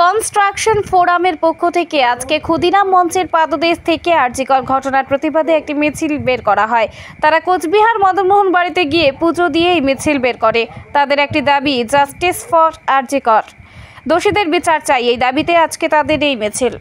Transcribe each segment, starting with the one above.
Construction ফোরামের পক্ষ থেকে আজকে ক্ষুদিরাম মঞ্চের পাদদেশ থেকে আরজিকর ঘটনার প্রতিবাদে একটি মিছিল বের করা হয়। তারা কোচবিহার মদনমোহন বাড়িতে গিয়ে পুজো দিয়ে এই মিছিল বের করে। তাদের একটি দাবি, জাস্টিস ফর আরজিকর, দোষীদের বিচার চাই। এই দাবিতে আজকে তাদের এই মিছিল।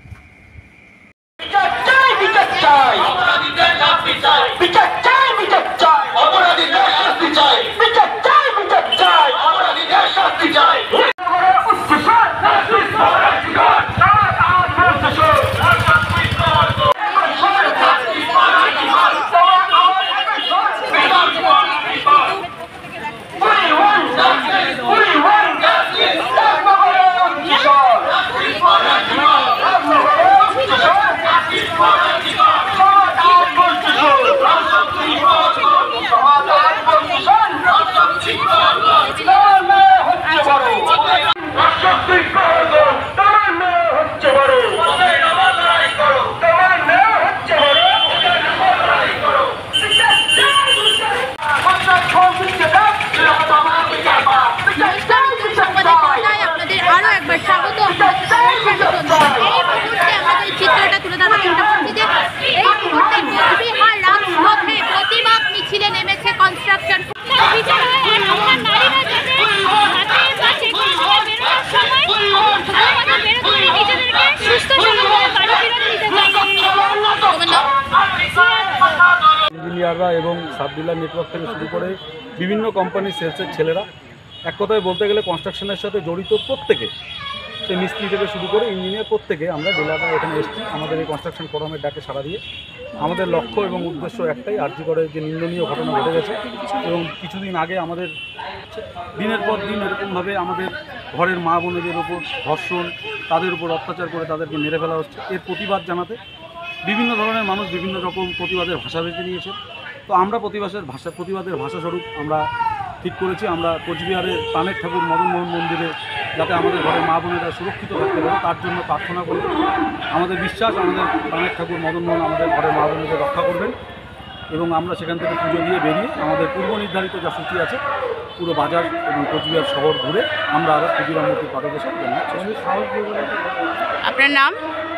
ইঞ্জিনিয়াররা এবং সাব ডিলার নেটওয়ার্ক থেকে শুরু করে বিভিন্ন কোম্পানির সেলসের ছেলেরা, এক কথায় বলতে গেলে কনস্ট্রাকশনের সাথে জড়িত প্রত্যেকে, সে মিস্ত্রি থেকে শুরু করে ইঞ্জিনিয়ার প্রত্যেকে আমরা ডিলাররা এখানে এসেছি আমাদের এই কনস্ট্রাকশন ফোরামের ডাকে সাড়া দিয়ে। আমাদের লক্ষ্য এবং উদ্দেশ্য একটাই, আরজিকরের যে নিন্দনীয় ঘটনা ঘটে গেছে এবং কিছুদিন আগে আমাদের দিনের পর দিন এরকমভাবে আমাদের ঘরের মা বোনেদের ওপর ধর্ষণ, তাদের উপর অত্যাচার করে তাদেরকে মেরে ফেলা হচ্ছে, এর প্রতিবাদ জানাতে বিভিন্ন ধরনের মানুষ বিভিন্ন রকম প্রতিবাদের ভাষা বেছে নিয়েছে। তো আমরা প্রতিবাদের ভাষাস্বরূপ আমরা ঠিক করেছি, আমরা কোচবিহারের প্রাণের ঠাকুর মদনমোহন মন্দিরে যাতে আমাদের ঘরের মা বোনেরা সুরক্ষিত থাকতে পারে তার জন্য প্রার্থনা করি। আমাদের বিশ্বাস, আমাদের প্রাণের ঠাকুর মদনমোহন আমাদের ঘরের মা বোনেদের রক্ষা করবেন এবং আমরা সেখান থেকে পুজো দিয়ে বেরিয়ে আমাদের পূর্ব নির্ধারিত যা সূচি আছে পুরো বাজার এবং কোচবিহার শহর ঘুরে আমরা আরও ক্ষুদিরাম মূর্তির পাদদেশে জন্য। আপনার নাম?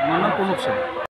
আমার নাম প্রণব সেন।